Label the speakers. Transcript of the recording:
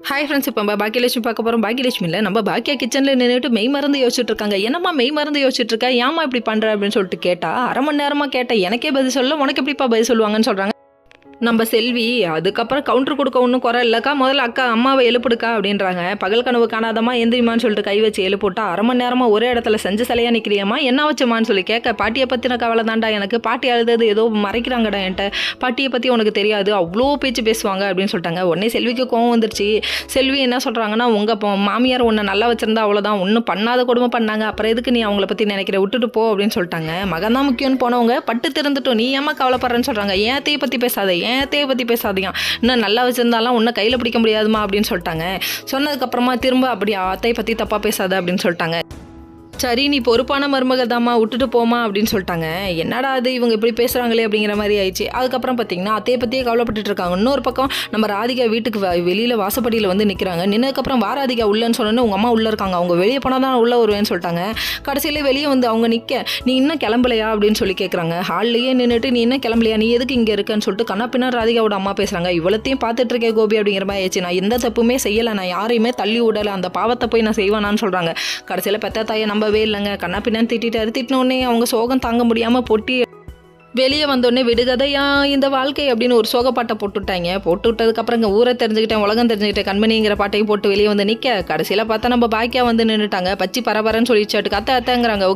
Speaker 1: Hi friends, இப்போ நம்ம பாக்கியலட்சுமி பார்க்க போகிறோம். பாக்கியலட்சுமியில் நம்ம பாக்கியா கிச்சனில் நின்றுட்டு மெய் மறந்து யோசிச்சுட்டு இருக்காங்க. என்னம்மா மெய் மறந்து யோசிச்சுட்டு இருக்கா, ஏமா இப்படி பண்ணுற அப்படின்னு சொல்லிட்டு கேட்டால், அரை மணி நேரமாக கேட்டேன், எனக்கே பதில் சொல்ல, உனக்கு எப்படிப்பா பதில் சொல்லுவாங்கன்னு சொல்கிறாங்க. நம்ம செல்வி அதுக்கப்புறம் கவுண்டர் கொடுக்க ஒன்றும் குறை இல்லைக்கா, முதல்ல அக்கா அம்மாவை எழுப்புடுக்கா அப்படின்றாங்க. பகல் கனவு காணாதம்மா எந்திரிமான்னு சொல்லிட்டு கை வச்சு எழுப்பிட்டா, அரை மணி நேரமாக ஒரே இடத்துல செஞ்ச சிலையாக நிற்கிறியம்மா, என்ன வச்சமான்னு சொல்லி கேட்க, பாட்டியை பற்றின கவலை தாண்டா எனக்கு, பாட்டி அழுதது ஏதோ மறைக்கிறாங்கடா என்கிட்ட, பாட்டியை பற்றி உனக்கு தெரியாது, அவ்வளோ பேச்சு பேசுவாங்க அப்படின்னு சொல்லிட்டாங்க. உடனே செல்விக்கு கோவம் வந்துருச்சு. செல்வி என்ன சொல்கிறாங்கன்னா, உங்கள் மாமியார் உன்னை நல்லா வச்சிருந்தா அவ்வளோதான், ஒன்றும் பண்ணாத கொடுமை பண்ணாங்க, அப்புறம் எதுக்கு நீ அவங்கள பற்றி நினைக்கிற, விட்டுட்டு போ அப்படின்னு சொல்லிட்டாங்க. மகன் தான் முக்கியம்னு போனவங்க பட்டு திறந்துட்டோம், நீ ஏமா கவலைப்படுறேன்னு சொல்கிறாங்க. ஏன் தேயை பற்றி பேசாத, ஏன் தேவை பற்றி பேசாதீங்க, இன்னும் நல்லா வச்சுருந்தாலும் உன்னை கையில் பிடிக்க முடியாதுமா அப்படின்னு சொல்லிட்டாங்க. சொன்னதுக்கப்புறமா திரும்ப அப்படி அத்தையை பற்றி தப்பாக பேசாத அப்படின்னு சொல்லிட்டாங்க. சரி, நீ பொறுப்பான மருமக தாம்மா, விட்டுட்டு போமா அப்படின்னு சொல்லிட்டாங்க. என்னடா அது இவங்க இப்படி பேசுகிறாங்களே அப்படிங்கிற மாதிரி ஆயிடுச்சு. அதுக்கப்புறம் பார்த்தீங்கன்னா அத்தையை பற்றியே கவலைப்பட்டுட்டு இருக்காங்க. இன்னொரு பக்கம் நம்ம ராதிகா வீட்டுக்கு வெளியில் வாசப்படியில் வந்து நிற்கிறாங்க. நின்னதுக்கப்புறம் ராதிகா உள்ளன்னு சொன்னோன்னு உங்கள் அம்மா உள்ளே இருக்காங்க, அவங்க வெளியே போனால் தான் உள்ளே வருவேன்னு சொல்லிட்டாங்க. கடைசியில் வெளியே வந்து அவங்க நிற்க, நீ இன்னும் கிளம்பலையா அப்படின்னு சொல்லி கேட்குறாங்க. ஹால்லையே நின்றுட்டு நீ இன்னும் கிளம்பலையா, நீ எதுக்கு இங்கே இருக்குன்னு சொல்லிட்டு கண்ணா பின்னா ராதிகாவோட அம்மா பேசுகிறாங்க. இவ்வளத்தையும் பார்த்துட்டு இருக்கே கோபி அப்படிங்கிற மாதிரி ஆயிடுச்சு. நான் எந்த தப்புமே செய்யலை, நான் யாரையுமே தள்ளி விடலை, அந்த பாவத்தை போய் நான் செய்வேனான்னு சொல்கிறாங்க. கடைசியில் பெத்த தாயை நம்பவே இல்லைங்க, கண்ணா பின்னான்னு திட்டாரு. திட்டினோடனே அவங்க சோகம் தாங்க முடியாமல் பொட்டி வெளியே வந்தோடனே விடுகதையா இந்த வாழ்க்கை அப்படின்னு ஒரு சோகப்பாட்டை போட்டுவிட்டாங்க. போட்டு விட்டதுக்கப்புறம் இங்கே ஊரை தெரிஞ்சுக்கிட்டேன், உலகம் தெரிஞ்சுக்கிட்டேன், கண்மணிங்கிற பாட்டையும் போட்டு வெளியே வந்து நிற்க, கடைசியில் பார்த்தா நம்ம பாக்கியா வந்து நின்றுட்டாங்க. பச்சி பரபரன்னு சொல்லிச்சாட்டுக்கு அத்தை அத்தைங்கிறாங்க.